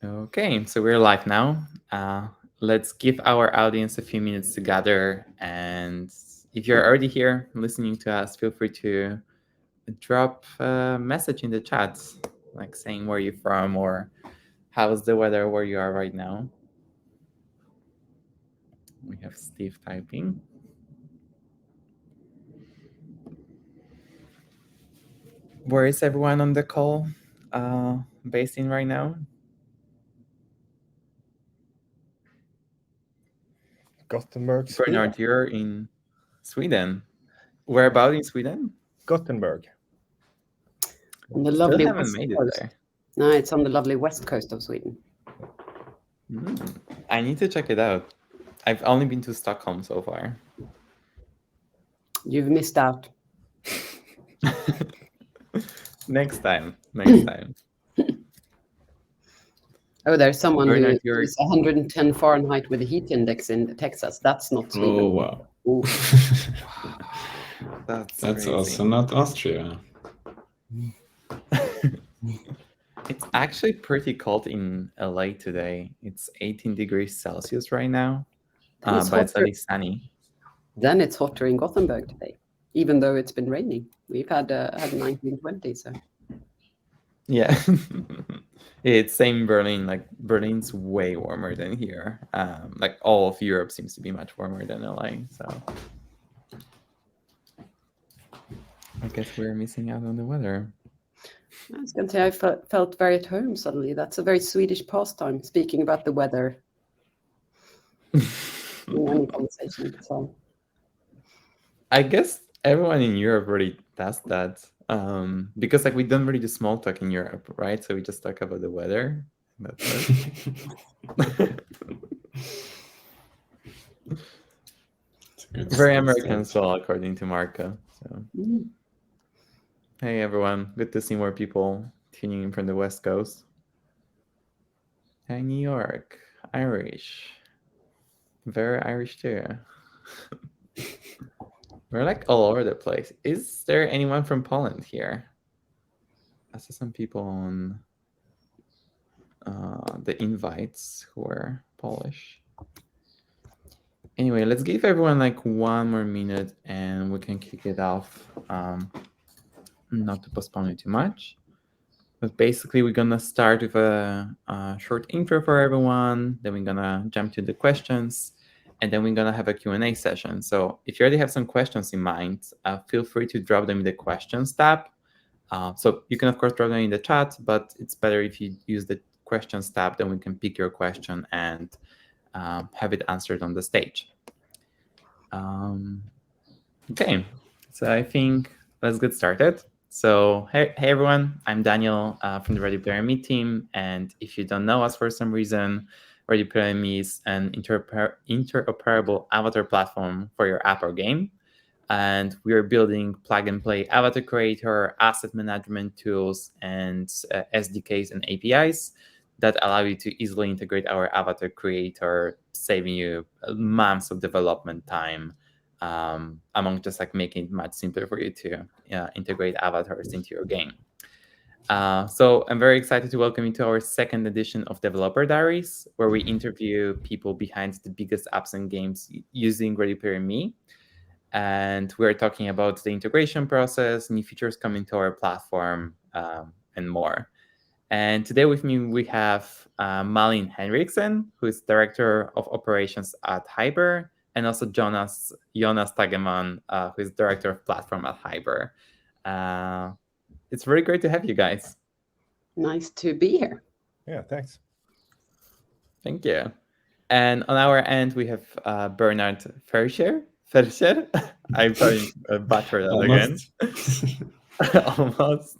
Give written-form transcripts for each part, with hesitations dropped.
Okay, so we're live now. Let's give our audience a few minutes to gather. And if you're already here listening to us, feel free to drop a message in the chat, like saying where you're from or how's the weather where you are right now. We have Steve typing. Where is everyone on the call based in right now? Gothenburg, Sweden. Bernard, you're in Sweden. Where about in Sweden? Gothenburg. On the Still lovely haven't west made it coast. there. No, it's on the lovely west coast of Sweden. I need to check it out. I've only been to Stockholm so far. You've missed out. Next time. Oh, there's someone Bernard, who is 110 Fahrenheit with a heat index in Texas. That's not Sweden. Oh, wow. Ooh. That's crazy. also not Austria. It's actually pretty cold in LA today. It's 18 degrees Celsius right now, but it's at least sunny. Then it's hotter in Gothenburg today, even though it's been raining. We've had 1920, so. Yeah. It's same Berlin. Like Berlin's way warmer than here. Like all of Europe seems to be much warmer than LA. So I guess we're missing out on the weather. I was going to say I felt very at home suddenly. That's a very Swedish pastime, speaking about the weather in any conversation. So. I guess everyone in Europe already does that. Because like we don't really do small talk in Europe, right? So we just talk about the weather. That's it. Very American as well, according to Marco. So, Hey everyone, good to see more people tuning in from the West Coast. Hey New York, Irish, very Irish too. We're like all over the place. Is there anyone from Poland here? I saw some people on the invites who are Polish. Anyway, let's give everyone like one more minute and we can kick it off. Not to postpone it too much. But basically, we're going to start with a short intro for everyone. Then we're going to jump to the questions. And then we're going to have a Q&A session. So if you already have some questions in mind, feel free to drop them in the questions tab. So you can, of course, drop them in the chat, but it's better if you use the questions tab, then we can pick your question and have it answered on the stage. Okay, so I think let's get started. So hey everyone, I'm Daniel from the Ready Player Me team. And if you don't know us for some reason, Ready Player Me is an interoperable avatar platform for your app or game. And we are building plug-and-play avatar creator, asset management tools, and SDKs and APIs that allow you to easily integrate our avatar creator, saving you months of development time among just like making it much simpler for you to integrate avatars into your game. So I'm very excited to welcome you to our second edition of Developer Diaries, where we interview people behind the biggest apps and games using Ready Player Me. And we're talking about the integration process, new features coming to our platform, and more. And today with me, we have Malin Henriksen, who is Director of Operations at Hiber, and also Jonas Tageman, who is Director of Platform at Hiber. It's very great to have you guys. Nice to be here. Yeah, thanks. Thank you. And on our end, we have Bernard Ferscher. I probably butchered that again. Almost.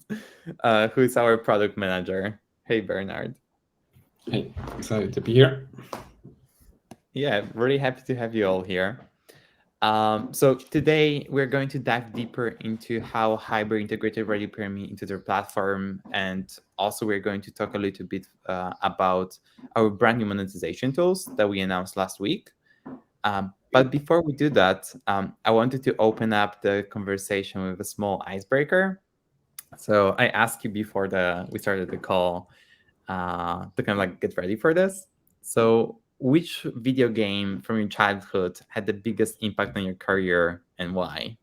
Who is our product manager. Hey, Bernard. Hey, excited to be here. Yeah, really happy to have you all here. So today we're going to dive deeper into how Hiber integrated Ready Player Me into their platform, and also we're going to talk a little bit about our brand new monetization tools that we announced last week. But before we do that, I wanted to open up the conversation with a small icebreaker. So I asked you before we started the call, to kind of like get ready for this. So, which video game from your childhood had the biggest impact on your career and why?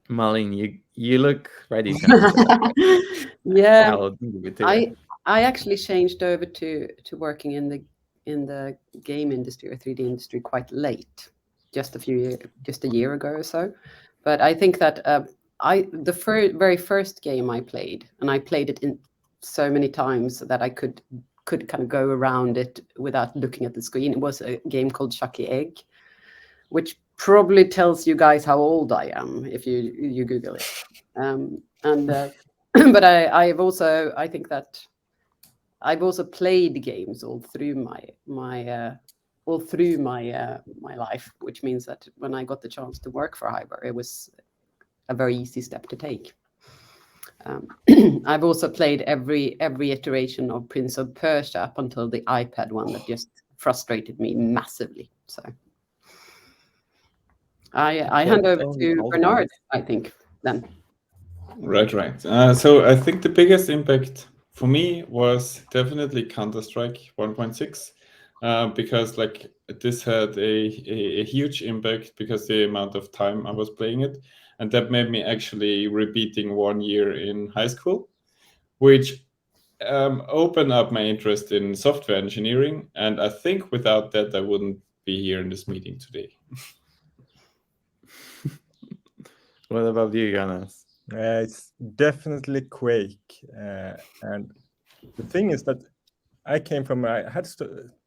Malin, you look ready to answer that. Yeah, I'll give it to you. I actually changed over to working in the game industry or 3D industry quite late, just a year ago or so. But I think that the very first game I played, and I played it in so many times that I could kind of go around it without looking at the screen. It was a game called Chucky Egg, which probably tells you guys how old I am if you Google it. But I think that I've also played games all through my life, which means that when I got the chance to work for Hiber, it was a very easy step to take. I've also played every iteration of Prince of Persia up until the iPad one that just frustrated me massively. So I hand over to Bernard, I think, then. Right. So I think the biggest impact for me was definitely Counter-Strike 1.6, because like this had a huge impact because the amount of time I was playing it, and that made me actually repeating 1 year in high school, which opened up my interest in software engineering. And I think without that, I wouldn't be here in this meeting today. What about you, Jonas? It's definitely Quake. And the thing is that I had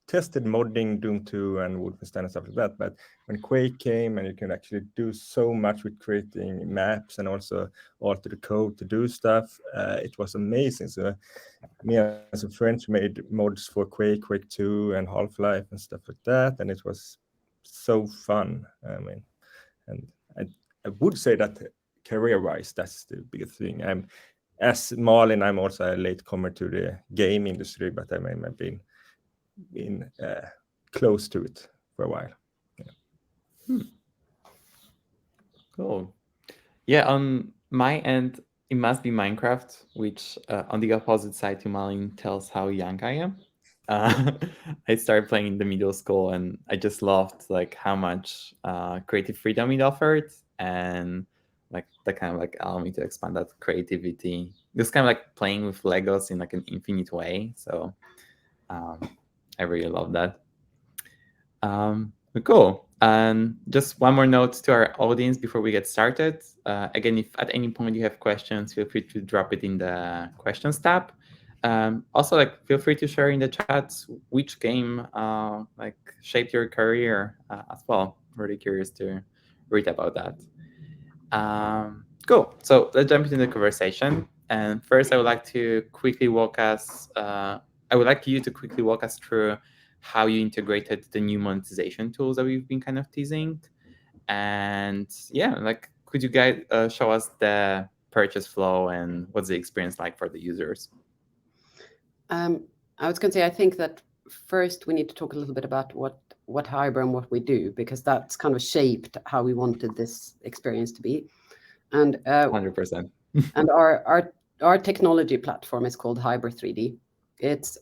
tested modding Doom 2 and Wolfenstein and stuff like that. But when Quake came and you can actually do so much with creating maps and also alter the code to do stuff, it was amazing. So me and some friends made mods for Quake, Quake 2 and Half-Life and stuff like that. And it was so fun. I mean, and I would say that career-wise, that's the biggest thing. As Malin, I'm also a latecomer to the game industry, but I mean, I've been close to it for a while. Yeah. Cool. Yeah, on my end, it must be Minecraft, which on the opposite side to Malin tells how young I am. I started playing in the middle school, and I just loved like how much creative freedom it offered, and like that kind of like allowed me to expand that creativity. Just kind of like playing with Legos in like an infinite way. So I really love that. Cool. And just one more note to our audience before we get started. Again, if at any point you have questions, feel free to drop it in the questions tab. Also, like feel free to share in the chat which game like shaped your career as well. Really curious to read about that. Cool. So let's jump into the conversation. And first, I would like to quickly walk us. I would like you to quickly walk us through how you integrated the new monetization tools that we've been kind of teasing. And yeah, like could you guys show us the purchase flow and what's the experience like for the users? I was going to say, I think that first we need to talk a little bit about what Hiber and what we do, because that's kind of shaped how we wanted this experience to be. And 100%. And our technology platform is called Hiber 3D. It's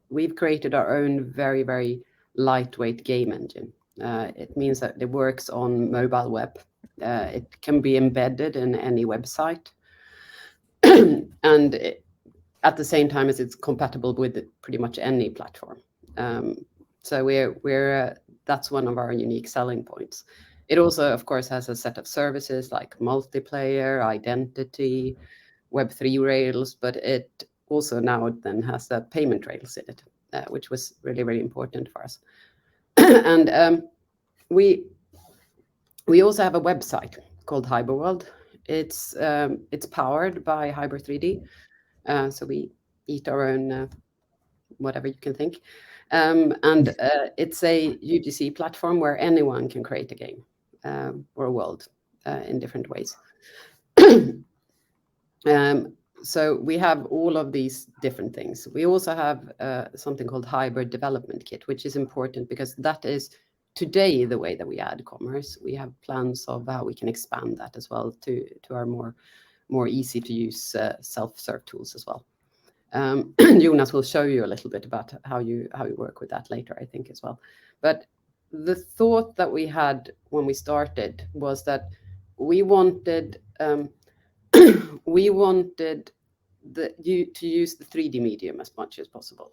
we've created our own very, very lightweight game engine. It means that it works on mobile web. It can be embedded in any website, and at the same time as it's compatible with pretty much any platform. So we're that's one of our unique selling points. It also, of course, has a set of services like multiplayer, identity, Web3 rails, but it also now then has the payment rails in it, which was really, really important for us. And we also have a website called Hiber World. It's powered by Hiber 3D, so we eat our own whatever you can think, and it's a UGC platform where anyone can create a game or a world in different ways. So we have all of these different things. We also have something called Hiber Development Kit, which is important because that is today the way that we add commerce. We have plans of how we can expand that as well to our more easy to use self-serve tools as well. Jonas will show you a little bit about how you work with that later, I think, as well. But the thought that we had when we started was that we wanted we wanted to use the 3D medium as much as possible.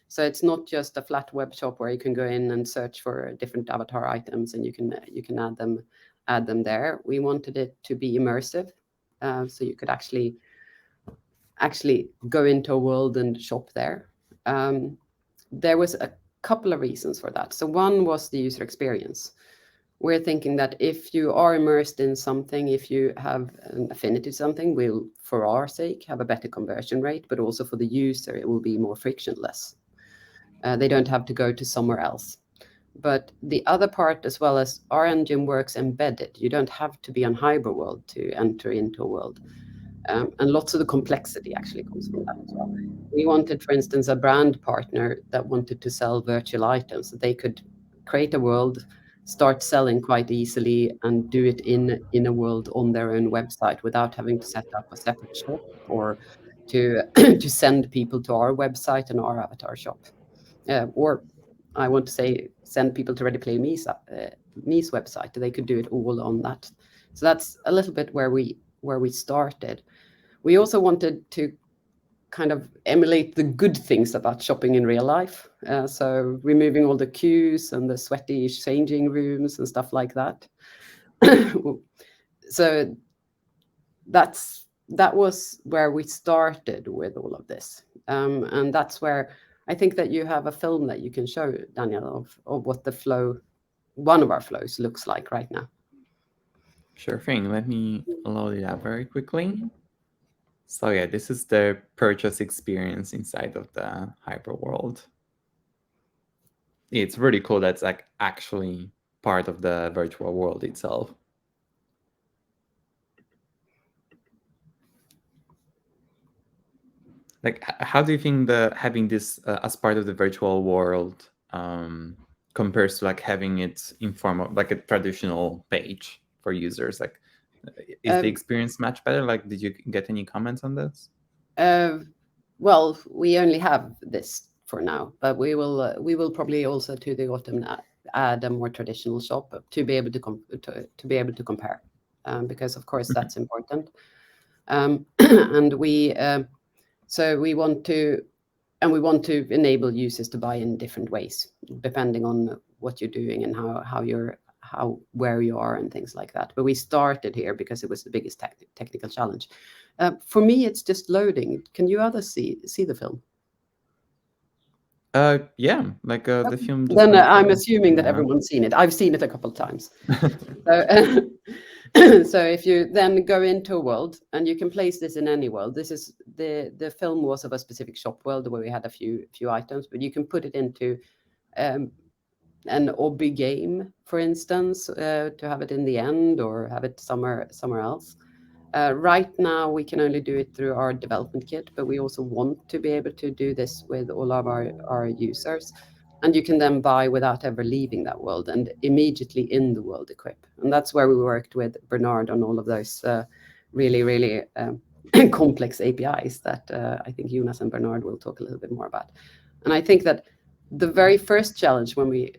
So it's not just a flat web shop where you can go in and search for different avatar items and you can add them there. We wanted it to be immersive, so you could actually go into a world and shop there. There was a couple of reasons for that. So one was the user experience. We're thinking that if you are immersed in something, if you have an affinity to something, will, for our sake, have a better conversion rate, but also for the user, it will be more frictionless. They don't have to go to somewhere else. But the other part, as well as our engine works embedded, you don't have to be on Hiber world to enter into a world. And lots of the complexity actually comes from that as well. We wanted, for instance, a brand partner that wanted to sell virtual items, that they could create a world, start selling quite easily, and do it in a world on their own website without having to set up a separate shop or to to send people to our website and our avatar shop. Or I want to say send people to Ready Play Me's website. They could do it all on that. So that's a little bit where we started. We also wanted to kind of emulate the good things about shopping in real life. So removing all the queues and the sweaty changing rooms and stuff like that. So that was where we started with all of this. And that's where I think that you have a film that you can show, Daniel, of what the flow, one of our flows looks like right now. Sure thing. Let me load it up very quickly. So yeah, this is the purchase experience inside of the Hiber world. It's really cool. That's like actually part of the virtual world itself. Like, how do you think having this as part of the virtual world compares to like having it in form of like a traditional page for users? Like, is the experience much better? Like, did you get any comments on this? Well, we only have this for now, but we will probably also to the autumn add a more traditional shop to be able to compare, because of course that's important. And we want to enable users to buy in different ways depending on what you're doing and where you are and things like that. But we started here because it was the biggest technical challenge. For me, it's just loading. Can you others see the film? Yeah, like the film. Then I'm assuming that everyone's seen it. I've seen it a couple of times. So if you then go into a world, and you can place this in any world. This is the film was of a specific shop world where we had a few items, but you can put it into an obby game, for instance, to have it in the end or have it somewhere else. Right now, we can only do it through our development kit, but we also want to be able to do this with all of our users. And you can then buy without ever leaving that world and immediately in the world equip. And that's where we worked with Bernard on all of those really, really complex APIs that I think Jonas and Bernard will talk a little bit more about. And I think that the very first challenge when we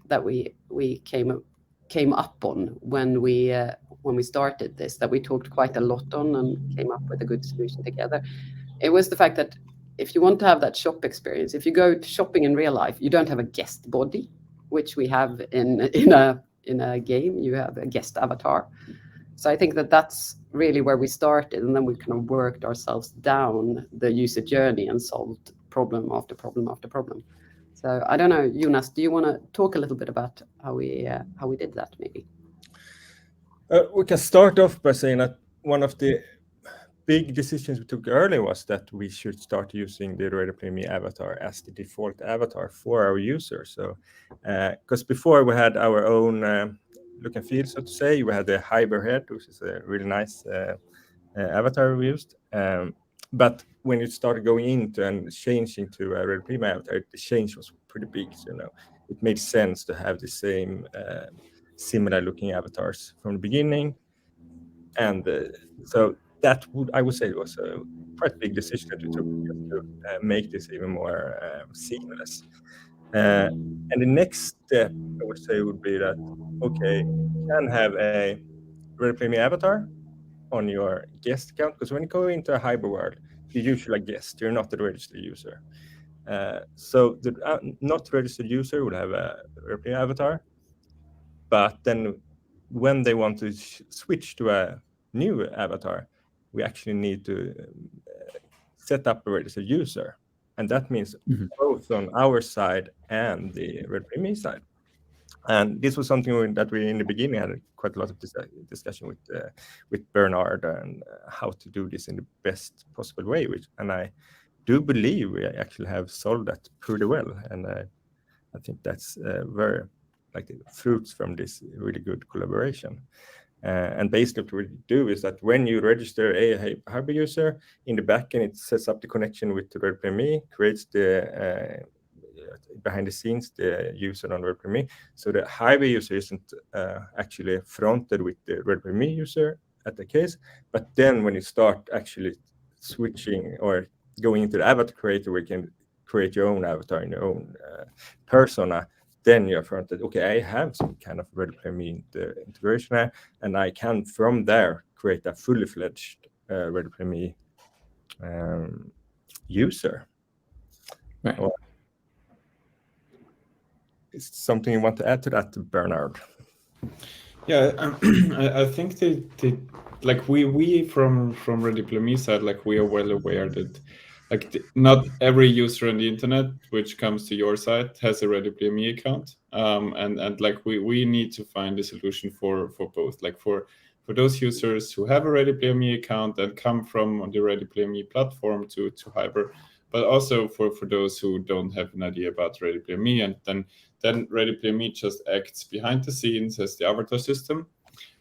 came up on when we started this, that we talked quite a lot on and came up with a good solution together, it was the fact that if you want to have that shop experience, if you go to shopping in real life, you don't have a guest body, which we have in a game. You have a guest avatar. So I think that that's really where we started, and then we kind of worked ourselves down the user journey and solved problem after problem after problem. So I don't know, Jonas, do you want to talk a little bit about how we did that, maybe? We can start off by saying that one of the big decisions we took early was that we should start using the Ready Play Me avatar as the default avatar for our users. So, because before we had our own look and feel, so to say, we had the Hiber head, which is a really nice avatar we used. But when it started going into and changing to a Ready Play Me avatar, the change was pretty big. So, it made sense to have the same similar looking avatars from the beginning. And so that I would say, was a quite big decision that we took just to make this even more seamless. And the next step, I would say, would be that, okay, you can have a Ready Play Me avatar on your guest account, because when you go into a Hiber world, you're usually a guest, you're not a registered user. So the not registered user will have a Ready Play Me avatar, but then when they want to switch to a new avatar, we actually need to set up a registered user. And that means both on our side and the Ready Play Me side. And this was something that we in the beginning had quite a lot of discussion with Bernard and how to do this in the best possible way. And I do believe we actually have solved that pretty well. And I think that's very like the fruits from this really good collaboration. And basically what we do is that when you register a Hiber user, in the backend it sets up the connection with the Ready Play Me, creates the behind the scenes the user on Ready Play Me. So the Hiber user isn't actually fronted with the Ready Play Me user at the case, but then when you start actually switching or going into the avatar creator, we can create your own avatar in your own persona. Then you're fronted, okay, I have some kind of Ready Play Me integration here, and I can from there create a fully fledged Ready Play Me user. Right. Or is something you want to add to that, Bernard? Yeah, I think they like we from Ready Play Me side, like we are well aware that like not every user on the internet which comes to your site has a Ready Play Me account, and like we need to find a solution for both, like for those users who have a Ready Play Me account and come from the Ready Play Me platform to Hiber, but also for those who don't have an idea about Ready Play Me, and then Ready Play Me just acts behind the scenes as the avatar system.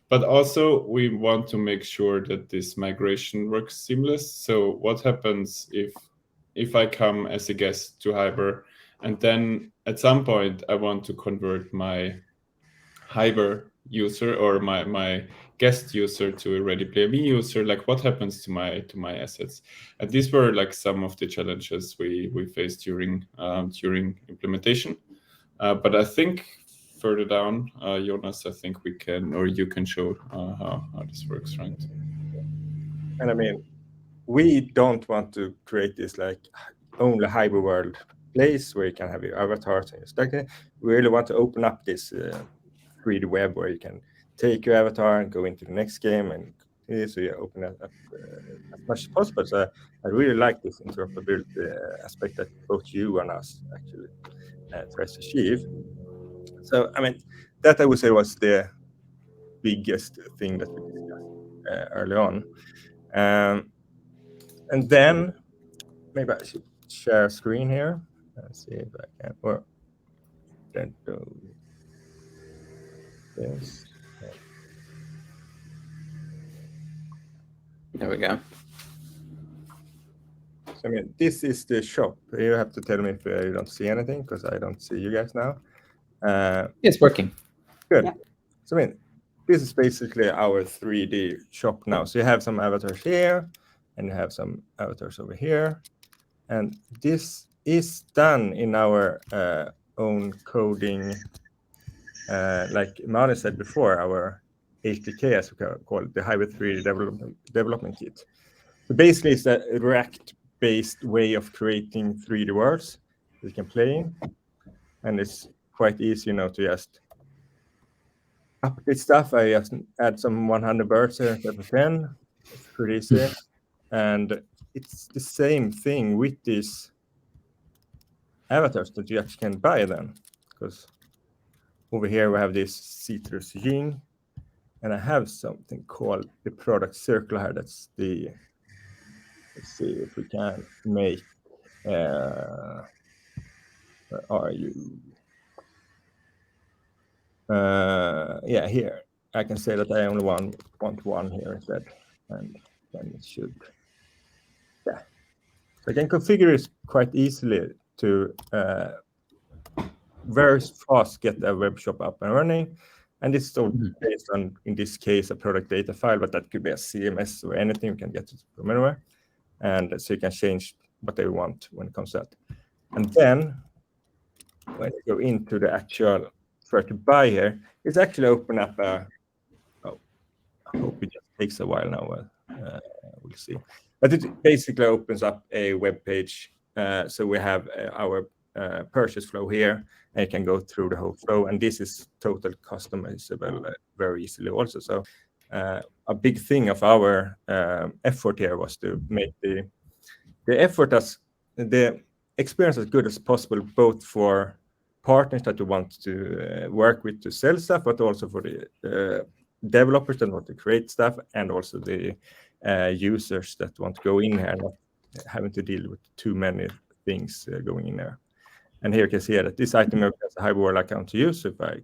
But also we want to make sure that this migration works seamless. So what happens if I come as a guest to Hiber and then at some point I want to convert my Hiber user or my guest user to a Ready Play Me user, like what happens to my assets? And these were like some of the challenges we faced during implementation. But I think further down, Jonas, I think we can, or you can show how this works, right? And I mean, we don't want to create this like only Hiber world place where you can have your avatars and stuff. We really want to open up this 3D web where you can take your avatar and go into the next game, and so you open it up as much as possible. So I really like this interoperability aspect that both you and us actually tries to achieve. So I mean, that I would say was the biggest thing that we discussed early on. And then maybe I should share screen here and see if I can, or then do this. There we go. So I mean, this is the shop. You have to tell me if you don't see anything, because I don't see you guys now. It's working. Good. Yeah. So I mean, this is basically our 3D shop now. So you have some avatars here, and you have some avatars over here. And this is done in our own coding, like Mane said before, our HDK, as we call it, the Hiber 3D development kit. So basically, it's a React-based way of creating 3D worlds that you can play in. And it's quite easy, to just update stuff. I just add some 100 birds here instead of 10. It's pretty easy. And it's the same thing with these avatars that you actually can buy then. Because over here we have this citrus yin, and I have something called the product circle here. That's the, let's see if we can make, where are you? Yeah, here. I can say that I only want one here instead, and then it should, yeah. So I can configure this quite easily to very fast get a web shop up and running. And it's all based on, in this case, a product data file, but that could be a CMS or anything. You can get it from anywhere. And so you can change what they want when it comes to that. And then when you go into the actual where to buy here, it's actually open up a, I hope it just takes a while now. We'll see. But it basically opens up a web page. So we have our purchase flow here, and you can go through the whole flow. And this is total customizable very easily also. So a big thing of our effort here was to make the effort as the experience as good as possible, both for partners that you want to work with to sell stuff, but also for the developers that want to create stuff, and also the users that want to go in here, not having to deal with too many things going in there. And here you can see that this item has a Hiber account to use. So if I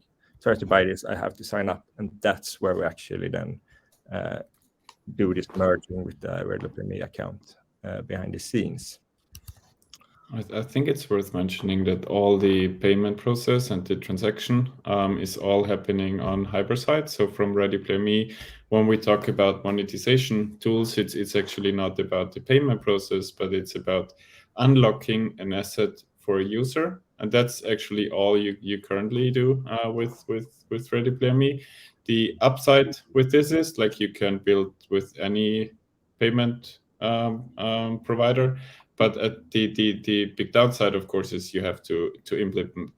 try to buy this, I have to sign up, and that's where we actually then do this merging with the ReadyPlayMe account behind the scenes. I think it's worth mentioning that all the payment process and the transaction is all happening on Hiber side. So from ReadyPlayMe, when we talk about monetization tools, it's actually not about the payment process, but it's about unlocking an asset for a user. And that's actually all you currently do with ReadyPlayMe. The upside with this is like you can build with any payment provider. But the big downside, of course, is you have to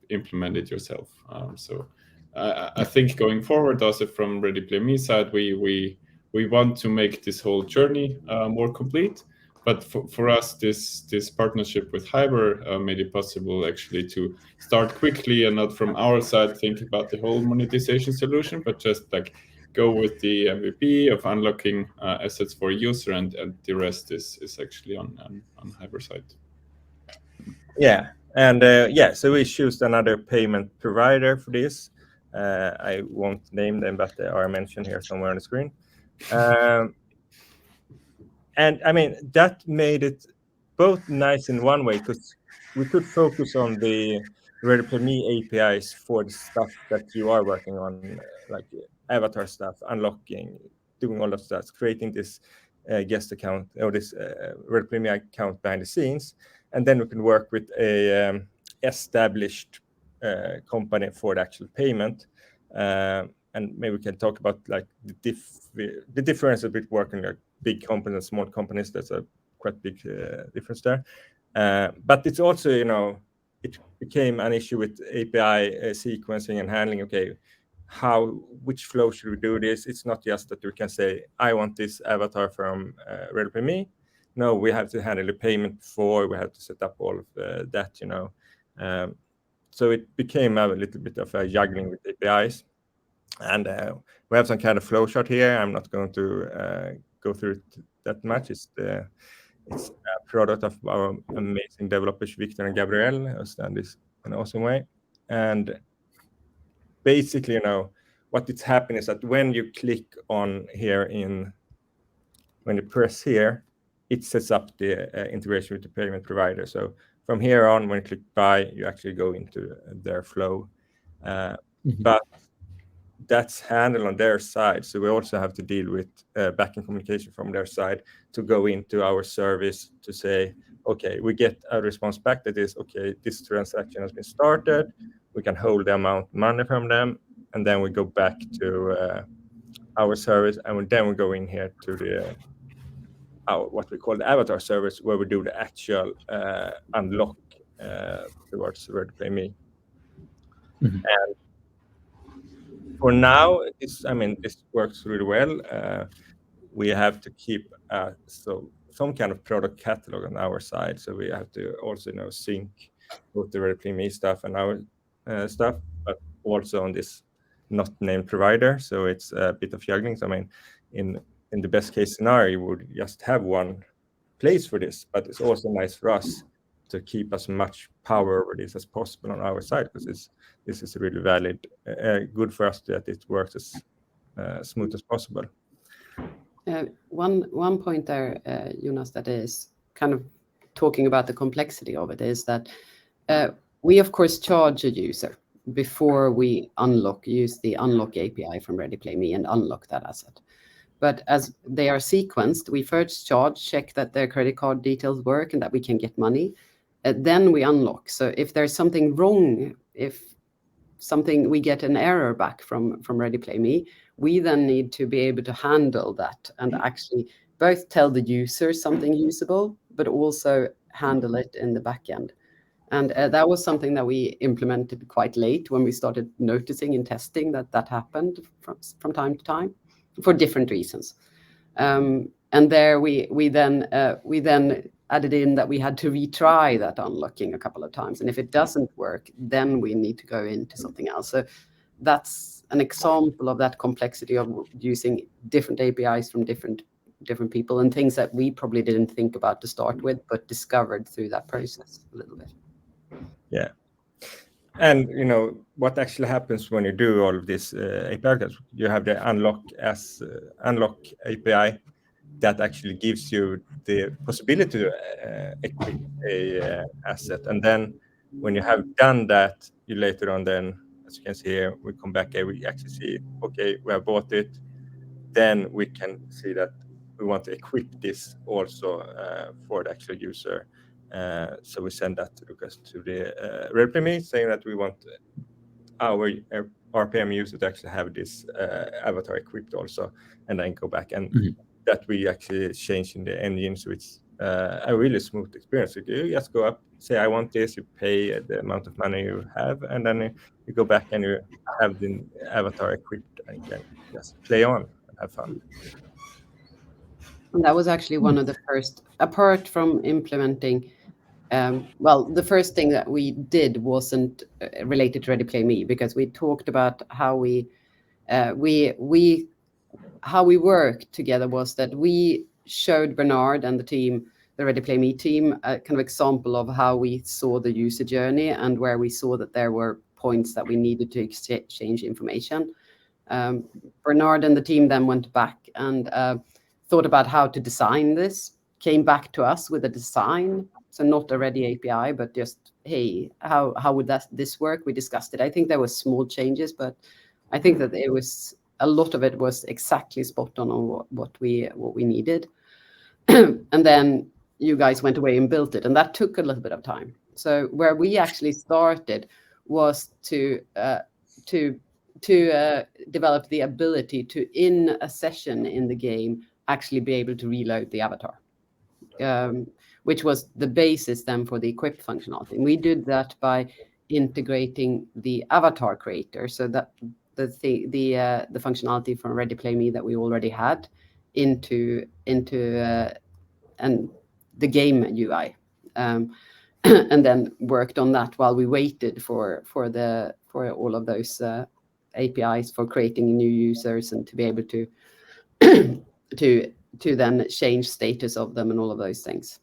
implement it yourself. So I think going forward, also from ReadyPlayMe side, we want to make this whole journey more complete. But for us, this partnership with Hiber made it possible actually to start quickly and not from our side think about the whole monetization solution, but just like go with the MVP of unlocking assets for a user, and the rest is actually on Hiber side. Yeah, and so we choose another payment provider for this. I won't name them, but they are mentioned here somewhere on the screen. And I mean, that made it both nice in one way, because we could focus on the ReadyPlayMe APIs for the stuff that you are working on, like avatar stuff, unlocking, doing all of that, creating this guest account or this ReadyPlayMe account behind the scenes. And then we can work with a established company for the actual payment. And maybe we can talk about like the difference between working like big companies and small companies. That's a quite big difference there. But it's also, it became an issue with API sequencing and handling. Okay, which flow should we do this? It's not just that we can say, I want this avatar from ReadyPlayMe. No, we have to handle the payment before, we have to set up all of that, So it became a little bit of a juggling with APIs. And we have some kind of flow chart here. I'm not going to go through it that much. It's a product of our amazing developers, Victor and Gabriel, who's done this in an awesome way. And basically, what is happening is that when you click on here when you press here, it sets up the integration with the payment provider. So from here on, when you click buy, you actually go into their flow. But that's handled on their side. So we also have to deal with backend communication from their side to go into our service to say, okay, we get a response back that is, okay, this transaction has been started. We can hold the amount of money from them. And then we go back to our service. And then we go in here to what we call the avatar service, where we do the actual unlock towards ReadyPlayMe. And for now, this works really well. We have to keep some kind of product catalog on our side. So we have to also sync both the ReadyPlayMe stuff and our stuff, but also on this not named provider. So it's a bit of juggling. So in the best case scenario, we would just have one place for this, but it's also nice for us to keep as much power over this as possible on our side, because this is really valid, good for us that it works as smooth as possible. One point there, Jonas, that is kind of talking about the complexity of it is that we of course charge a user before we use the unlock API from ReadyPlayMe and unlock that asset. But as they are sequenced, we first check that their credit card details work and that we can get money. Then we unlock. So if there's something wrong, if we get an error back from ReadyPlayMe, we then need to be able to handle that and actually both tell the user something usable, but also handle it in the back end. And that was something that we implemented quite late when we started noticing in testing that happened from time to time for different reasons. And there we then added in that we had to retry that unlocking a couple of times. And if it doesn't work, then we need to go into something else. So that's an example of that complexity of using different APIs from different people and things that we probably didn't think about to start with, but discovered through that process a little bit. Yeah. And what actually happens when you do all of this API, you have the unlock API that actually gives you the possibility to equip a asset. And then when you have done that, you later on then, as you can see here, we come back here, we actually see, okay, we have bought it. Then we can see that we want to equip this also for the actual user. So we send that to the ReadyPlayMe saying that we want our RPM user to actually have this avatar equipped also, and then go back and that we actually change in the engine. So it's a really smooth experience. You just go up, say, I want this, you pay the amount of money you have, and then you go back and you have the avatar equipped and can just play on and have fun. And that was actually one of the first, apart from implementing, the first thing that we did wasn't related to ReadyPlayMe, because we talked about how we work together was that we showed Bernard and the team, the ReadyPlayMe team, a kind of example of how we saw the user journey and where we saw that there were points that we needed to exchange information. Bernard and the team then went back and thought about how to design this, came back to us with a design. So not a ready API, but just, hey, how would this work? We discussed it. I think there were small changes, but I think that it was a lot of it was exactly spot on what we needed. And then you guys went away and built it, and that took a little bit of time. So where we actually started was to develop the ability to, in a session in the game, actually be able to reload the avatar, which was the basis then for the equip functionality. And we did that by integrating the avatar creator, so that the functionality from ReadyPlayMe that we already had into and the game UI, and then worked on that while we waited for all of those APIs for creating new users and to be able to to then change status of them and all of those things.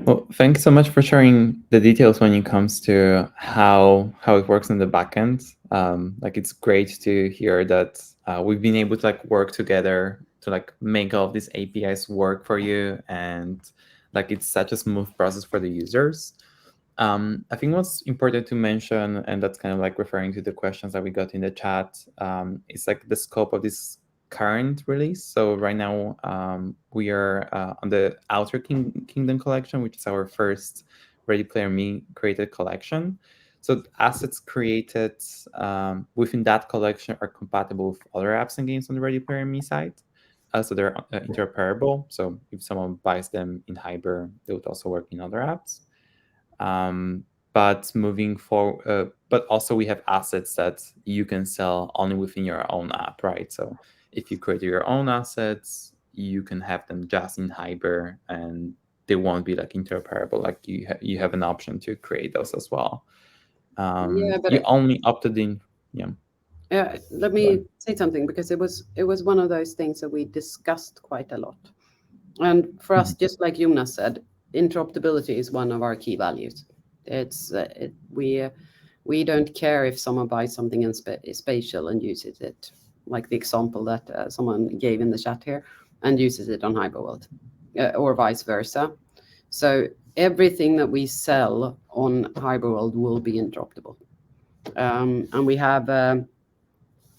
Well, thanks so much for sharing the details when it comes to how it works in the backend. It's great to hear that we've been able to work together to make all of these APIs work for you, and it's such a smooth process for the users. I think what's important to mention, and that's kind of referring to the questions that we got in the chat, is the scope of this current release. So right now we are on the Outer Kingdom collection, which is our first ReadyPlayMe created collection. So assets created within that collection are compatible with other apps and games on the ReadyPlayMe site. So they're interoperable. So if someone buys them in Hiber, they would also work in other apps. But moving forward, but also we have assets that you can sell only within your own app, right? So if you create your own assets, you can have them just in Hiber, and they won't be interoperable. You have an option to create those as well. But you only opted in. Yeah, let me say something, because it was one of those things that we discussed quite a lot. And for us, just like Jonas said, interoperability is one of our key values. We don't care if someone buys something in spatial and uses it, like the example that someone gave in the chat here, and uses it on Hyperworld, or vice versa. So everything that we sell on Hiber World will be interoperable. And we have,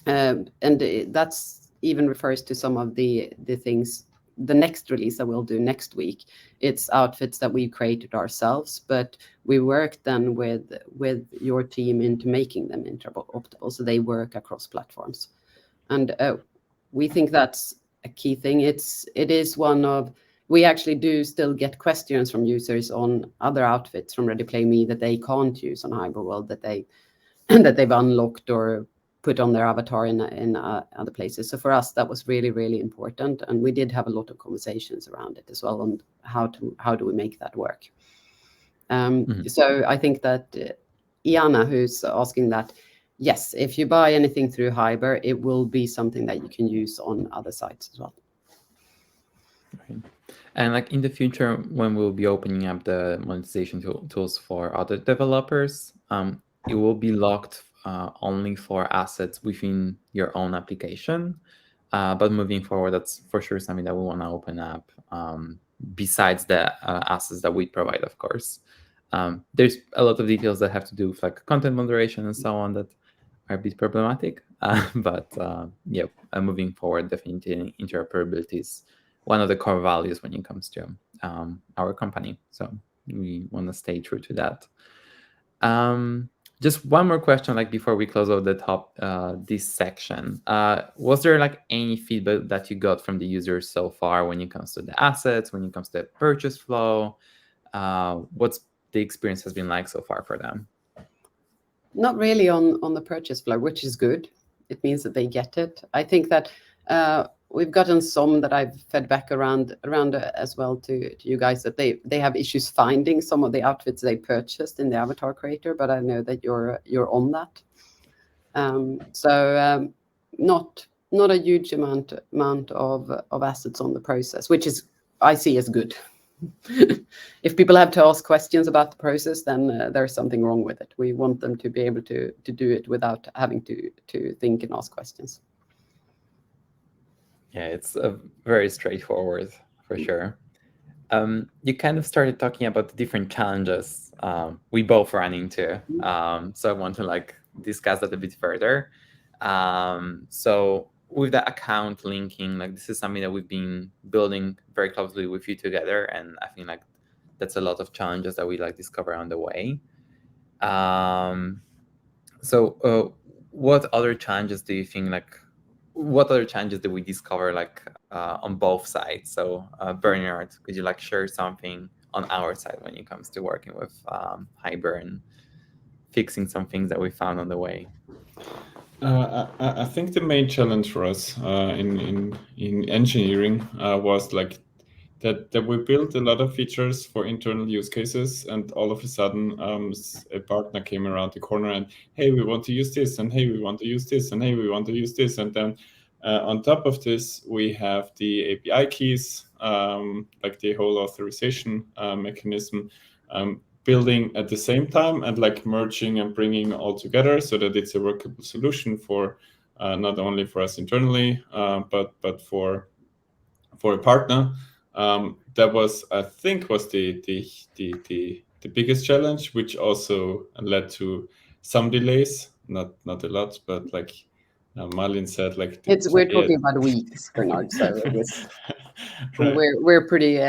that's even refers to some of the things, the next release that we'll do next week. It's outfits that we created ourselves, but we work then with your team into making them interoperable, so they work across platforms. And we think that's a key thing. It is one of, we actually do still get questions from users on other outfits from Ready Play Me that they can't use on Hiber World, that they've unlocked or put on their avatar in other places. So for us, that was really, really important. And we did have a lot of conversations around it as well on how do we make that work. So I think that Iana, who's asking that, yes, if you buy anything through Hiber, it will be something that you can use on other sites as well. Right. And like in the future, when we'll be opening up the monetization tools for other developers, it will be locked only for assets within your own application. But moving forward, that's for sure something that we want to open up besides the assets that we provide, of course. There's a lot of details that have to do with like content moderation and so on that are a bit problematic. But yeah, moving forward, definitely interoperability is one of the core values when it comes to our company. So we want to stay true to that. Just one more question, like before we close out the top this section. Was there like any feedback that you got from the users so far when it comes to the assets, when it comes to the purchase flow? What's the experience has been like so far for them? Not really on the purchase flow, which is good. It means that they get it. I think that we've gotten some that I've fed back around as well to you guys, that they have issues finding some of the outfits they purchased in the avatar creator, but I know that you're on that. So not a huge amount of assets on the process, which is I see as good. If people have to ask questions about the process, then there's something wrong with it. We want them to be able to do it without having to think and ask questions. Yeah, it's very straightforward for sure. You kind of started talking about the different challenges we both run into. So I want to like discuss that a bit further. So with the account linking, like this is something that we've been building very closely with you together, and I think like that's a lot of challenges that we like discover on the way. So what other challenges do you think like? What other challenges did we discover like on both sides? So Bernard, could you like share something on our side when it comes to working with Hiber and fixing some things that we found on the way? I think the main challenge for us in engineering was like that we built a lot of features for internal use cases, and all of a sudden a partner came around the corner and, hey, we want to use this, and hey, we want to use this, and hey, we want to use this. And then on top of this, we have the API keys, like the whole authorization mechanism, building at the same time and like merging and bringing all together so that it's a workable solution for not only for us internally, but for a partner. That was, I think, was the biggest challenge, which also led to some delays. Not a lot, but like Malin said, like We're talking about weeks, Bernard. So it was right. we're pretty.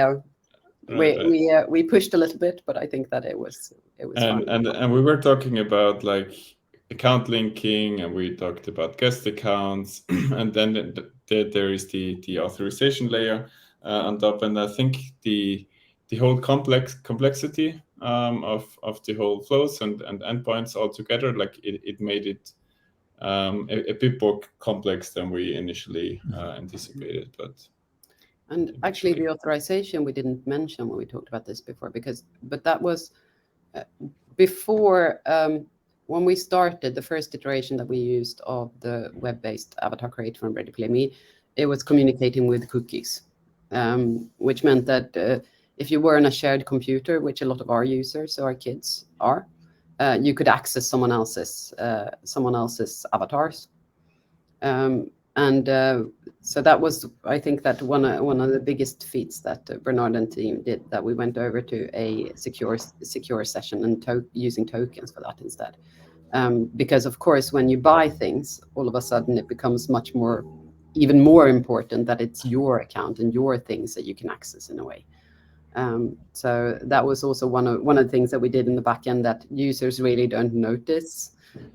Right. We pushed a little bit, but I think that it was fine. And we were talking about like account linking, and we talked about guest accounts, and then there is the authorization layer on top. And I think the whole complexity of the whole flows and endpoints all together, like it made it a bit more complex than we initially anticipated. And actually, the authorization we didn't mention when we talked about this before, but that was before when we started the first iteration that we used of the web-based avatar creator from Ready Play Me. It was communicating with cookies, which meant that if you were on a shared computer, which a lot of our users, our kids are, you could access someone else's avatars. So that was, I think, that one of the biggest feats that Bernard and team did, that we went over to a secure session and using tokens for that instead. Because of course, when you buy things, all of a sudden it becomes even more important that it's your account and your things that you can access in a way. So that was also one of the things that we did in the back end that users really don't notice.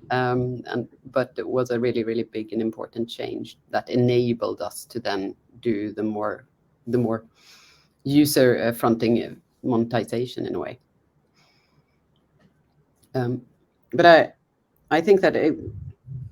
But it was a really, really big and important change that enabled us to then do the more user fronting monetization in a way. But I think that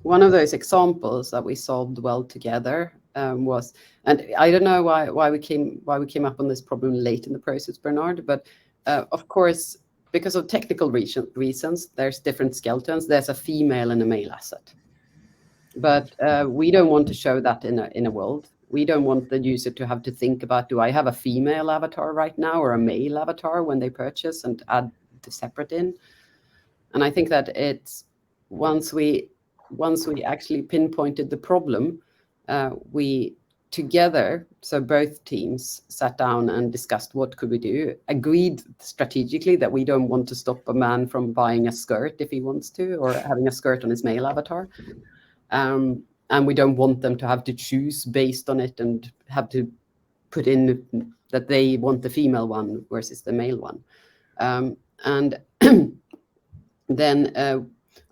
one of those examples that we solved well together was, and I don't know why we came up on this problem late in the process, Bernard, but of course, because of technical reasons, there's different skeletons. There's a female and a male asset, but we don't want to show that in a world. We don't want the user to have to think about, do I have a female avatar right now or a male avatar when they purchase, and add the separate in. And I think that it's once we actually pinpointed the problem, we together, so both teams sat down and discussed what could we do, agreed strategically that we don't want to stop a man from buying a skirt if he wants to, or having a skirt on his male avatar. And we don't want them to have to choose based on it and have to put in that they want the female one versus the male one. And then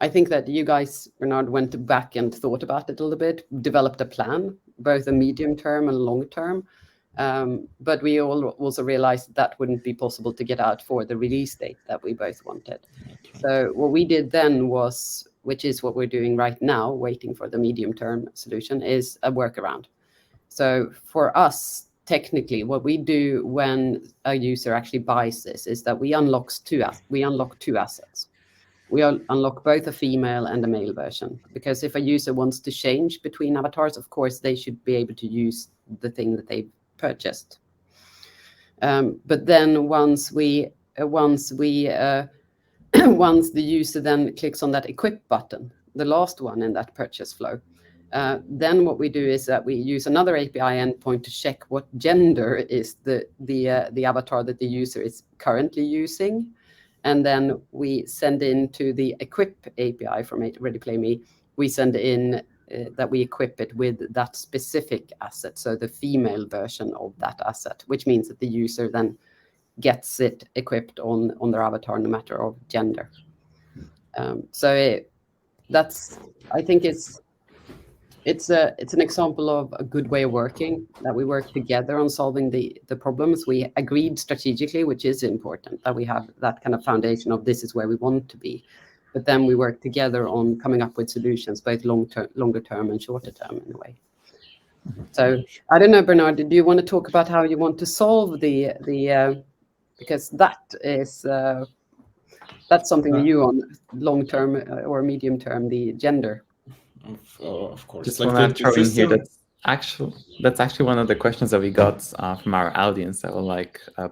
I think that you guys, Bernard, went back and thought about it a little bit, developed a plan, both a medium term and long term. But we all also realized that wouldn't be possible to get out for the release date that we both wanted. So what we did then was, which is what we're doing right now, waiting for the medium term solution, is a workaround. So for us, technically, what we do when a user actually buys this is that we unlock two assets. We unlock both a female and a male version, because if a user wants to change between avatars, of course, they should be able to use the thing that they purchased. But then once the user then clicks on that equip button, the last one in that purchase flow, then what we do is that we use another API endpoint to check what gender is the avatar that the user is currently using. And then we send in to the equip API from Ready Play Me, we send in that we equip it with that specific asset, so the female version of that asset, which means that the user then gets it equipped on their avatar no matter of gender. That's, I think it's an example of a good way of working, that we work together on solving the problems. We agreed strategically, which is important, that we have that kind of foundation of this is where we want to be. But then we work together on coming up with solutions, both longer term and shorter term in a way. So I don't know, Bernard, do you want to talk about how you want to solve the because that's something that you on long term or medium term, the gender. Of course. Just want to throw in here that's actually one of the questions that we got from our audience. I will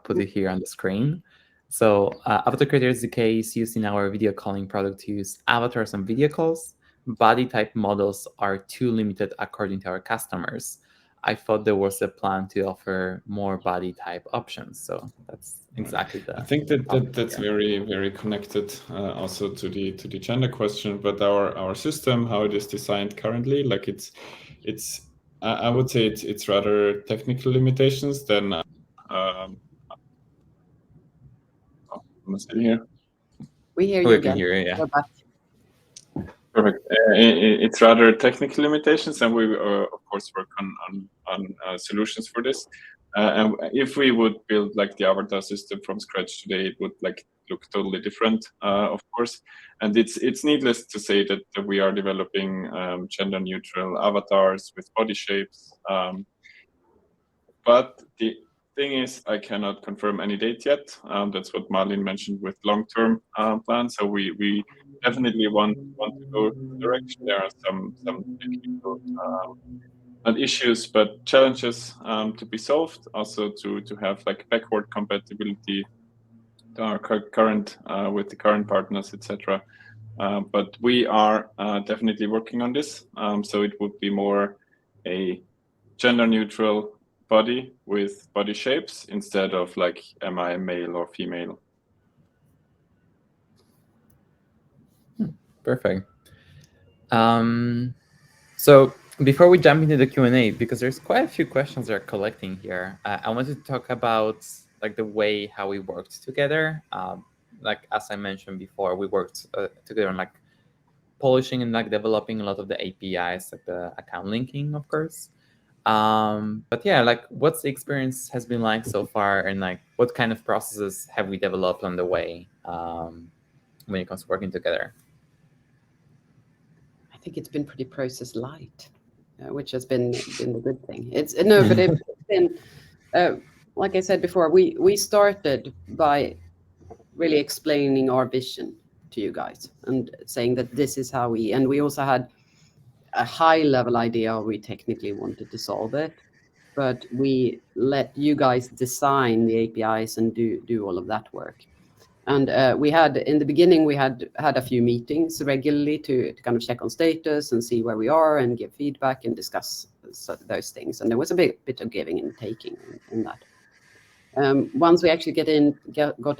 put it here on the screen. So Avatar Creator SDK is used in our video calling product to use avatars on video calls. Body type models are too limited according to our customers. I thought there was a plan to offer more body type options. So that's exactly the. I think that's very, very connected also to the gender question. But our system, how it is designed currently, like it's I would say it's rather technical limitations than. Here. We hear you again. Hear you, yeah. We're back. Perfect. It's rather technical limitations, and we of course work on solutions for this. And if we would build like the avatar system from scratch today, it would look totally different, of course. And it's needless to say that we are developing gender neutral avatars with body shapes. But the thing is, I cannot confirm any date yet. That's what Marlene mentioned with long-term plans. So we definitely want to go in the direction. There are some technical not issues, but challenges to be solved. Also to have like backward compatibility to our current with the current partners, etc. But we are definitely working on this. So it would be more a gender neutral body with body shapes instead of like, am I male or female? Perfect. So before we jump into the Q&A, because there's quite a few questions that are collecting here, I wanted to talk about like the way how we worked together. Like as I mentioned before, we worked together on like polishing and like developing a lot of the APIs, like the account linking, of course. But yeah, like what's the experience has been like so far, and like what kind of processes have we developed on the way when it comes to working together? I think it's been pretty process light, which has been the good thing. It's no, but it's been like I said before, we started by really explaining our vision to you guys and saying that this is how we, and we also had a high level idea how we technically wanted to solve it, but we let you guys design the APIs and do all of that work. And we had, in the beginning, we had a few meetings regularly to kind of check on status and see where we are and give feedback and discuss those things. And there was a bit of giving and taking in that. Once we actually got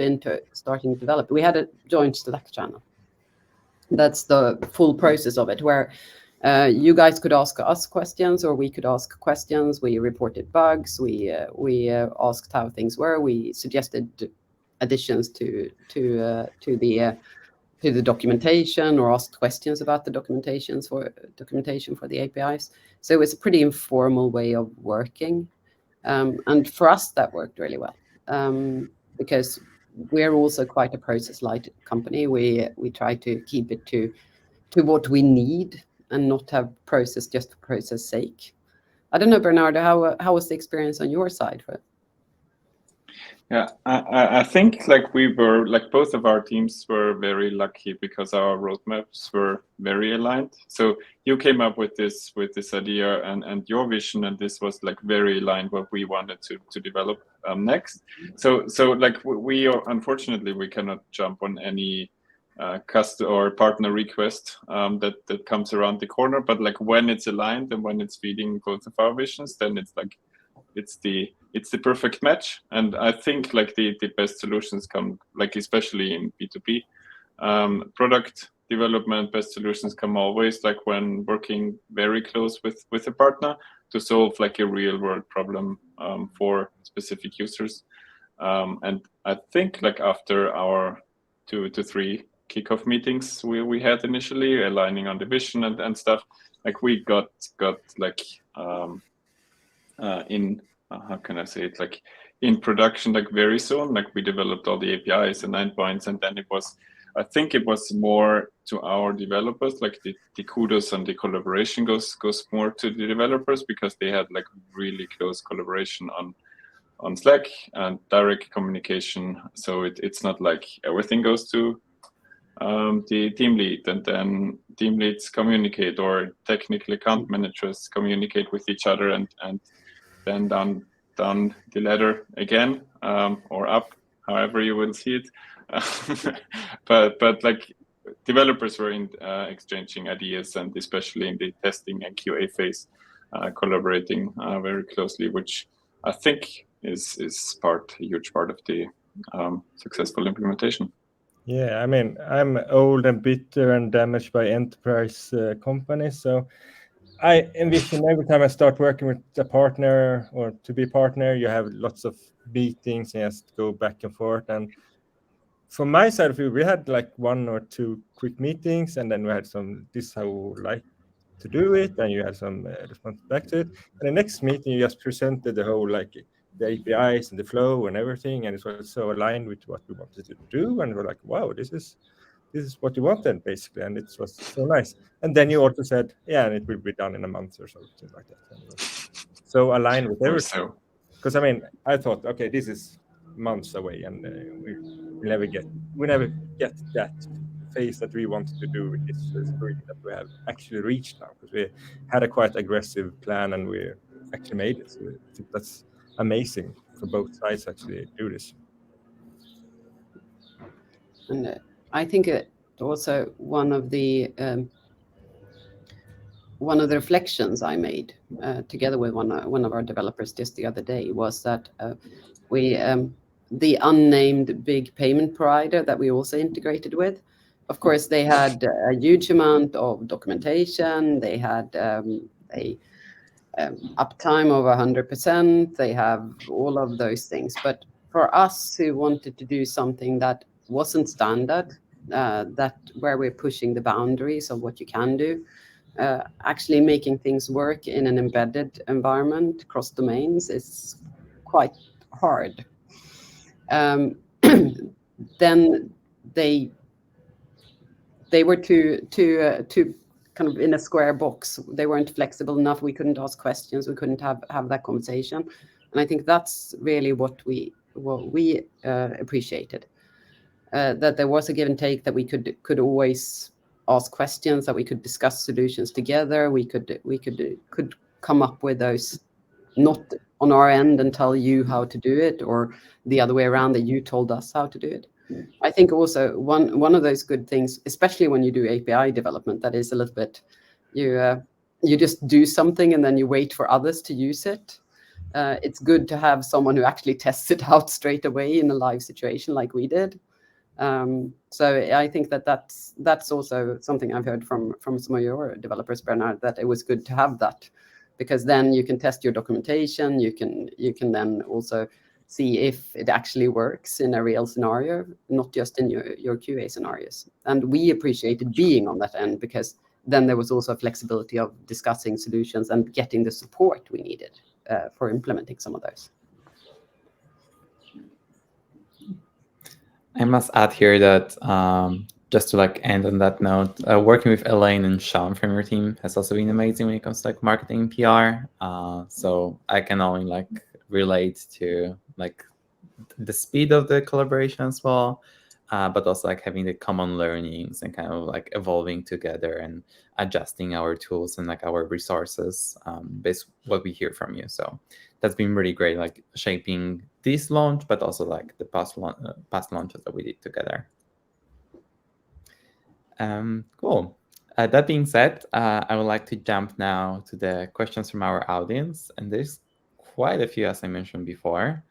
into starting to develop, we had a joint Slack channel. That's the full process of it, where you guys could ask us questions or we could ask questions. We reported bugs. We asked how things were. We suggested additions to the documentation or asked questions about the documentation for the APIs. So it was a pretty informal way of working. And for us, that worked really well because we're also quite a process-light company. We try to keep it to what we need and not have process just for process sake. I don't know, Bernardo, how was the experience on your side for it? Yeah, I think like we were, like both of our teams were very lucky because our roadmaps were very aligned. So you came up with this idea and your vision, and this was like very aligned what we wanted to develop next. So like we are, unfortunately we cannot jump on any customer or partner request that comes around the corner. But like when it's aligned and when it's feeding both of our visions, then it's like it's the perfect match. And I think like the best solutions come like especially in B2B product development. Best solutions come always like when working very close with a partner to solve like a real world problem for specific users. And I think like after our 2 to 3 kickoff meetings we had initially, aligning on the vision and stuff, like we got like in how can I say it, like in production like very soon. Like we developed all the APIs and endpoints, and then I think it was more to our developers, like the kudos and the collaboration goes more to the developers because they had like really close collaboration on Slack and direct communication. So it's not like everything goes to the team lead, and then team leads communicate, or technical account managers communicate with each other, and then down the ladder again, or up, however you will see it. but like developers were exchanging ideas, and especially in the testing and QA phase, collaborating very closely, which I think is a huge part of the successful implementation. Yeah, I mean, I'm old and bitter and damaged by enterprise companies, so I envision every time I start working with a partner or to be a partner, you have lots of meetings and just go back and forth. And from my side of it, we had like 1 or 2 quick meetings, and then we had some, this is how we would like to do it, and you had some response back to it. And the next meeting, you just presented the whole, like the APIs and the flow and everything, and it was so aligned with what we wanted to do. And we're like, wow, this is what you wanted, basically. And it was so nice. And then you also said, yeah, and it will be done in a month or something like that. And it was so aligned with everything. Because I mean, I thought, okay, this is months away, and we never get that phase that we wanted to do with this sprint that we have actually reached now, because we had a quite aggressive plan and we actually made it. So I think that's amazing for both sides actually do this. And I think also one of the one of the reflections I made together with one of our developers just the other day was that we the unnamed big payment provider that we also integrated with. Of course, they had a huge amount of documentation. They had a uptime over 100%. They have all of those things. But for us who wanted to do something that wasn't standard, that where we're pushing the boundaries of what you can do, actually making things work in an embedded environment cross domains is quite hard. Then they were too kind of in a square box. They weren't flexible enough. We couldn't ask questions. We couldn't have that conversation. And I think that's really what we appreciated. That there was a give and take, that we could always ask questions, that we could discuss solutions together. We could come up with those, not on our end and tell you how to do it, or the other way around, that you told us how to do it. I think also one of those good things, especially when you do API development, that is a little bit, you just do something and then you wait for others to use it. It's good to have someone who actually tests it out straight away in a live situation like we did. So I think that's also something I've heard from some of your developers, Bernard, that it was good to have that, because then you can test your documentation. You can then also see if it actually works in a real scenario, not just in your QA scenarios. And we appreciated being on that end, because then there was also a flexibility of discussing solutions and getting the support we needed for implementing some of those. I must add here that just to like end on that note, working with Elaine and Sean from your team has also been amazing when it comes to like marketing and PR. So I can only like relate to like the speed of the collaboration as well, but also like having the common learnings and kind of like evolving together and adjusting our tools and like our resources based what we hear from you. So that's been really great, like shaping this launch, but also like the past launches that we did together. Cool. That being said, I would like to jump now to the questions from our audience, and there's quite a few, as I mentioned before.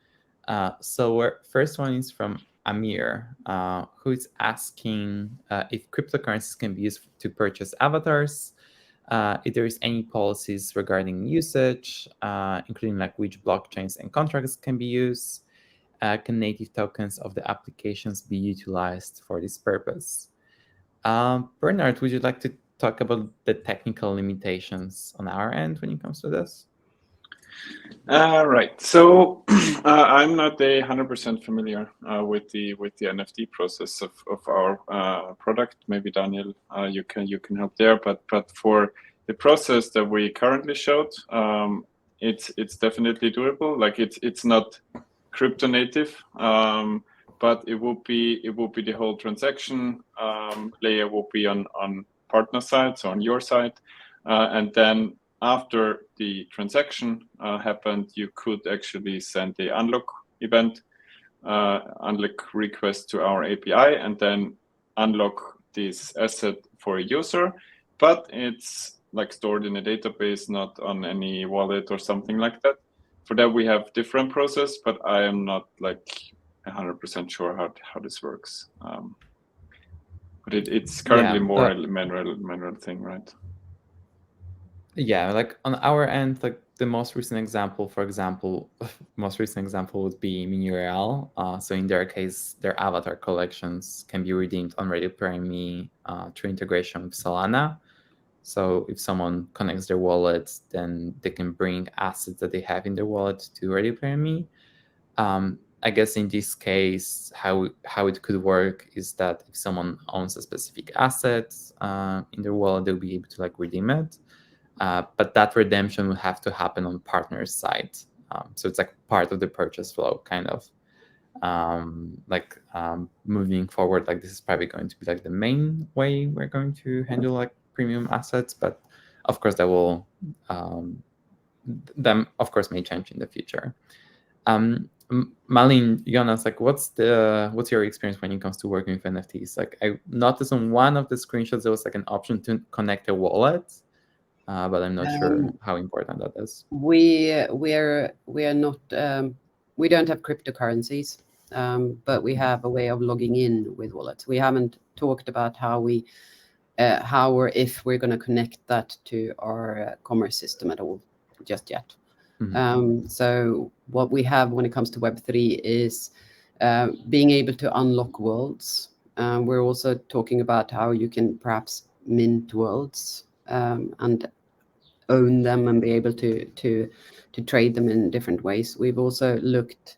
So our first one is from Amir, who is asking if cryptocurrencies can be used to purchase avatars, if there is any policies regarding usage, including like which blockchains and contracts can be used. Can native tokens of the applications be utilized for this purpose? Bernard, would you like to talk about the technical limitations on our end when it comes to this? Right. So I'm not 100% familiar with the NFT process of our product. Maybe Daniel, you can help there. But for the process that we currently showed, it's definitely doable. Like it's not crypto native, but it will be the whole transaction layer will be on partner side, so on your side, and then after the transaction happened, you could actually send the unlock event, unlock request to our API, and then unlock this asset for a user. But it's like stored in a database, not on any wallet or something like that. For that, we have different process, but I am not like 100% sure how this works. But it's currently more a manual thing, right? Yeah, like on our end, like the most recent example would be Minureal. So in their case, their avatar collections can be redeemed on ReadyPrime through integration with Solana. So if someone connects their wallet, then they can bring assets that they have in their wallet to ReadyPrime. I guess in this case, how it could work is that if someone owns a specific asset in their wallet, they'll be able to like redeem it. But that redemption will have to happen on partner's side. So it's like part of the purchase flow, kind of. Moving forward, like this is probably going to be like the main way we're going to handle like premium assets. But of course, that will them of course may change in the future. Malin, Jonas, like what's your experience when it comes to working with NFTs? Like I noticed on one of the screenshots there was like an option to connect a wallet. but I'm not sure how important that is. We are not. We don't have cryptocurrencies, but we have a way of logging in with wallets. We haven't talked about how or if we're going to connect that to our commerce system at all just yet. So what we have when it comes to Web3 is being able to unlock worlds. We're also talking about how you can perhaps mint worlds and own them and be able to trade them in different ways. We've also looked.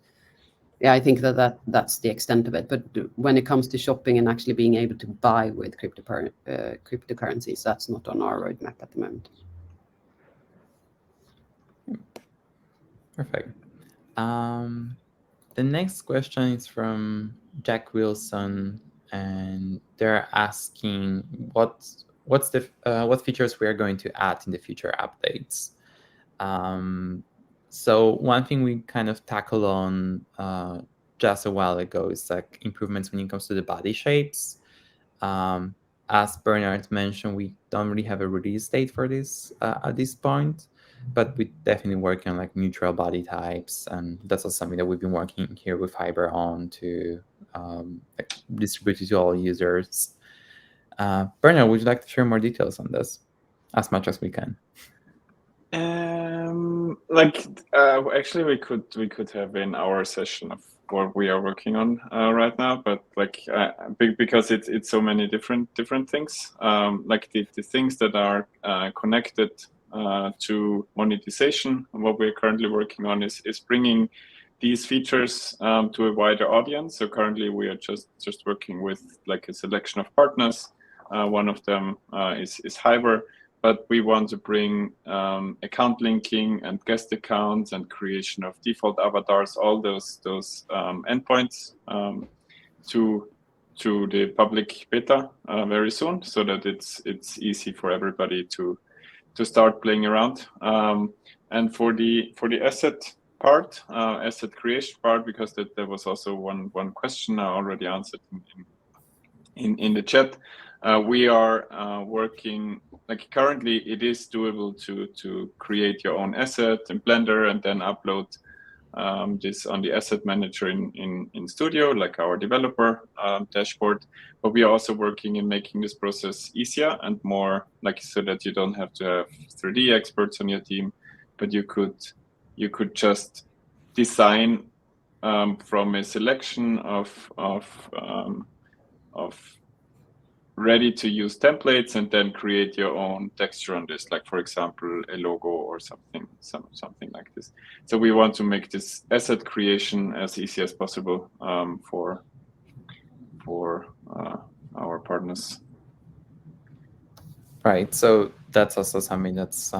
Yeah, I think that's the extent of it. But when it comes to shopping and actually being able to buy with cryptocurrencies, that's not on our roadmap at the moment. Perfect. The next question is from Jack Wilson, and they're asking what features we are going to add in the future updates. So one thing we kind of tackled on just a while ago is like improvements when it comes to the body shapes. As Bernard mentioned, we don't really have a release date for this at this point, but we're definitely working on like neutral body types, and that's also something that we've been working here with Hiber on to like distribute it to all users. Bernard, would you like to share more details on this, as much as we can? Actually, we could have in our session of what we are working on right now, but because it's so many different things, like the things that are connected to monetization. What we're currently working on is bringing these features to a wider audience. So currently we are just working with like a selection of partners. One of them is Hiber. But we want to bring account linking and guest accounts and creation of default avatars, all those endpoints to the public beta very soon, so that it's easy for everybody to start playing around. And for the asset part, asset creation part, because there was also one question I already answered in the chat. We are working, like currently it is doable to create your own asset in Blender and then upload this on the asset manager in Studio, like our developer dashboard. But we are also working in making this process easier and more like, so that you don't have to have 3D experts on your team, but you could just design from a selection of ready to use templates and then create your own texture on this, like for example a logo or something like this. So we want to make this asset creation as easy as possible for our partners. Right, so that's also something that's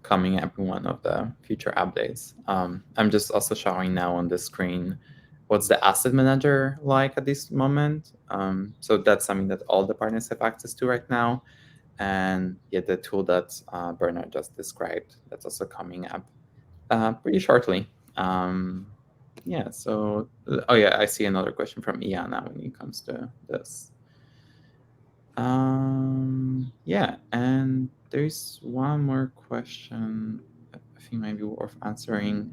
coming up in one of the future updates. I'm just also showing now on the screen what's the asset manager like at this moment. So that's something that all the partners have access to right now. And yeah, the tool that Bernard just described, that's also coming up pretty shortly. Yeah, so, oh yeah, I see another question from Iana when it comes to this. Yeah, and there's one more question I think might be worth answering.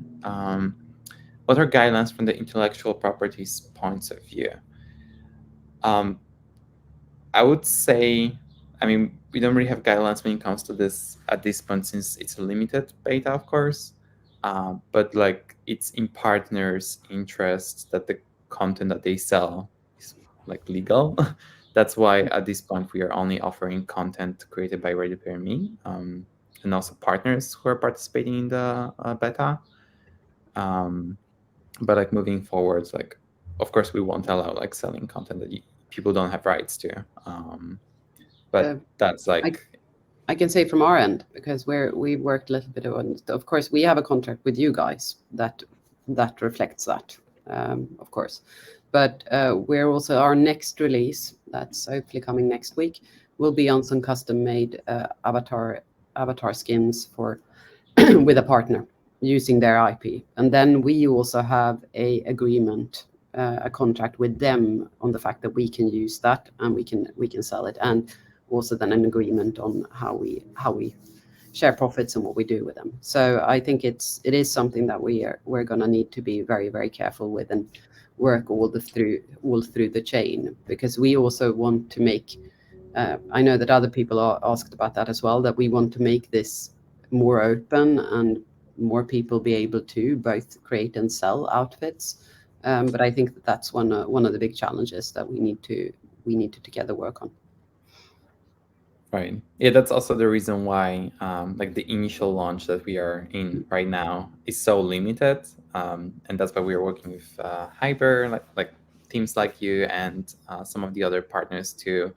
What are guidelines from the intellectual properties points of view? I would say, I mean, we don't really have guidelines when it comes to this at this point, since it's a limited beta, of course. But like, it's in partners' interests that the content that they sell is like legal. That's why at this point we are only offering content created by Ready Player Me, and also partners who are participating in the beta. But like moving forwards, like of course we won't allow like selling content that people don't have rights to. But that's like, I can say from our end, because we worked a little bit on. Of course, we have a contract with you guys that reflects that, of course. But we're also, our next release, that's hopefully coming next week, will be on some custom-made avatar skins for with a partner using their IP, and then we also have a agreement, a contract with them on the fact that we can use that and we can sell it, and also then an agreement on how we share profits and what we do with them. So I think it is something that we're going to need to be very, very careful with and work all through the chain, because we also want to make. I know that other people are asked about that as well. That we want to make this more open and more people be able to both create and sell outfits. But I think that that's one of the big challenges that we need to together work on. Right. Yeah, that's also the reason why like the initial launch that we are in right now is so limited. And that's why we are working with Hiber, like teams like you and some of the other partners to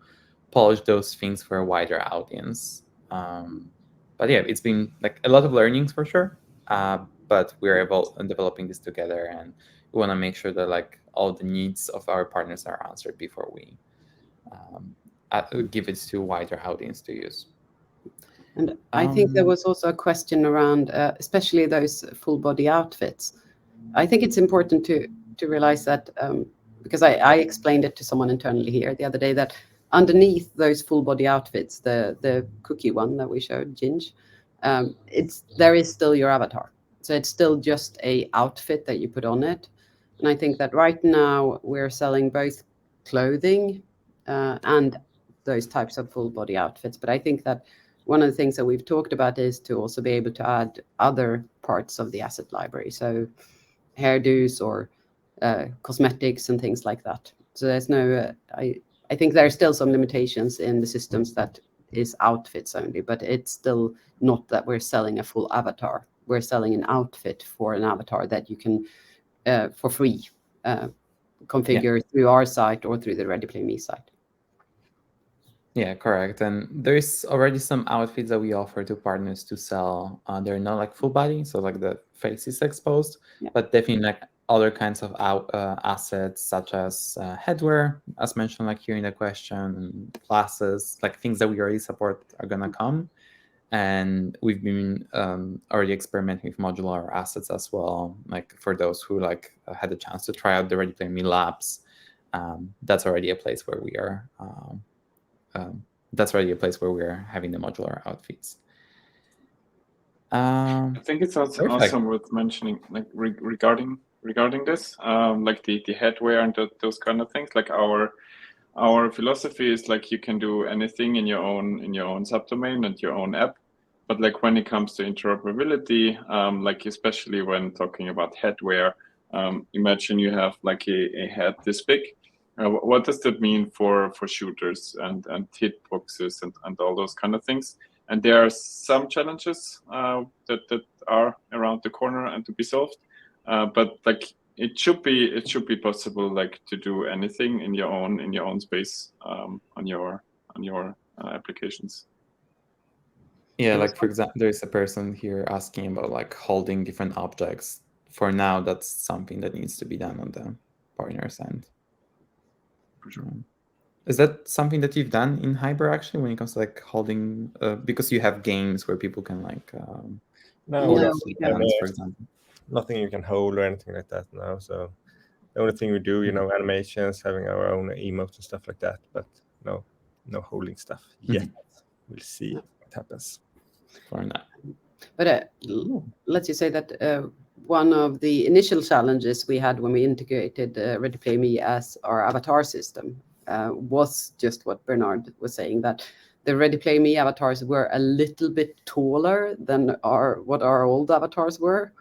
polish those things for a wider audience. But yeah, it's been like a lot of learnings for sure. But we're developing this together, and we want to make sure that like all the needs of our partners are answered before we give it to a wider audience to use. And I think there was also a question around, especially those full body outfits. I think it's important to realize that, because I explained it to someone internally here the other day, that underneath those full body outfits, the cookie one that we showed, Ginge, there is still your avatar. So it's still just a outfit that you put on it. And I think that right now we're selling both clothing and those types of full body outfits. But I think that one of the things that we've talked about is to also be able to add other parts of the asset library. So hairdos or cosmetics and things like that. So there's no, I think there are still some limitations in the systems that is outfits only, but it's still not that we're selling a full avatar. We're selling an outfit for an avatar that you can, for free, configure through our site or through the Ready Play Me site. Yeah, correct. And there's already some outfits that we offer to partners to sell. They're not like full body, so like the face is exposed, but definitely like other kinds of assets such as headwear, as mentioned like here in the question, glasses, like things that we already support are gonna come. And we've been already experimenting with modular assets as well, like for those who like had the chance to try out the Ready Play Me labs. That's already a place where we are. That's already a place where we're having the modular outfits. I think it's also worth mentioning, like regarding this, like the headwear and those kind of things. Like our philosophy is like you can do anything in your own subdomain and your own app, but like when it comes to interoperability, like especially when talking about headwear, imagine you have like a head this big. What does that mean for shooters and hitboxes and all those kind of things? And there are some challenges that are around the corner and to be solved, but like it should be possible like to do anything in your own space on your applications. Yeah, like for example, there's a person here asking about like holding different objects. For now, that's something that needs to be done on the partner's end. For sure. Is that something that you've done in Hiber actually when it comes to like holding, because you have games where people can like no, for example. Nothing you can hold or anything like that now. So the only thing we do, animations, having our own emotes and stuff like that, but no holding stuff yet. We'll see what happens. For now. But let's just say that one of the initial challenges we had when we integrated Ready Play Me as our avatar system was just what Bernard was saying, that the Ready Play Me avatars were a little bit taller than what our old avatars were,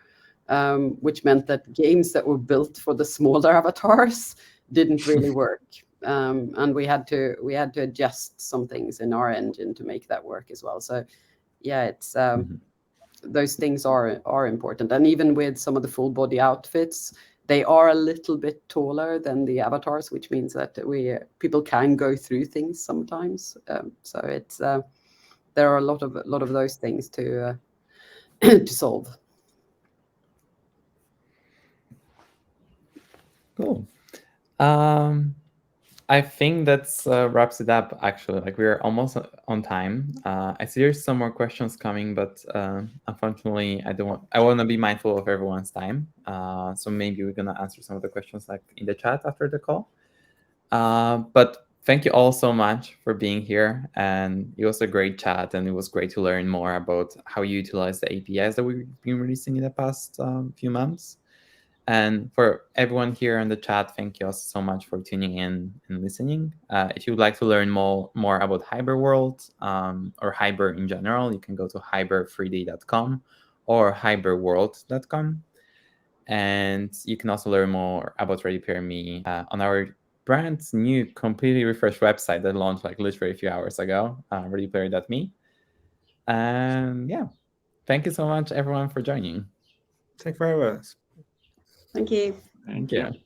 which meant that games that were built for the smaller avatars didn't really work. And we had to adjust some things in our engine to make that work as well. So yeah, it's those things are important. And even with some of the full body outfits, they are a little bit taller than the avatars, which means that people can go through things sometimes. So it's there are a lot of those things to to solve. Cool. I think that's wraps it up. Actually, like we're almost on time. I see there's some more questions coming, but unfortunately, I want to be mindful of everyone's time. So maybe we're gonna answer some of the questions like in the chat after the call. But thank you all so much for being here. And it was a great chat, and it was great to learn more about how you utilize the APIs that we've been releasing in the past few months. And for everyone here in the chat, thank you also so much for tuning in and listening. If you would like to learn more about Hiber World or Hiber in general, you can go to hiber3d.com or hiberworld.com. And you can also learn more about Ready Player Me on our brand new, completely refreshed website that launched like literally a few hours ago, readyplayer.me. And yeah, thank you so much, everyone, for joining. Thank you for having us. Thank you. Thank Yeah. you.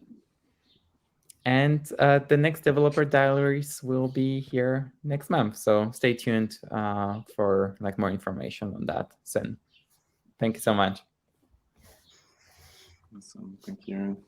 And the next Developer Diaries will be here next month. So stay tuned for like more information on that soon. Thank you so much. Awesome. Thank you.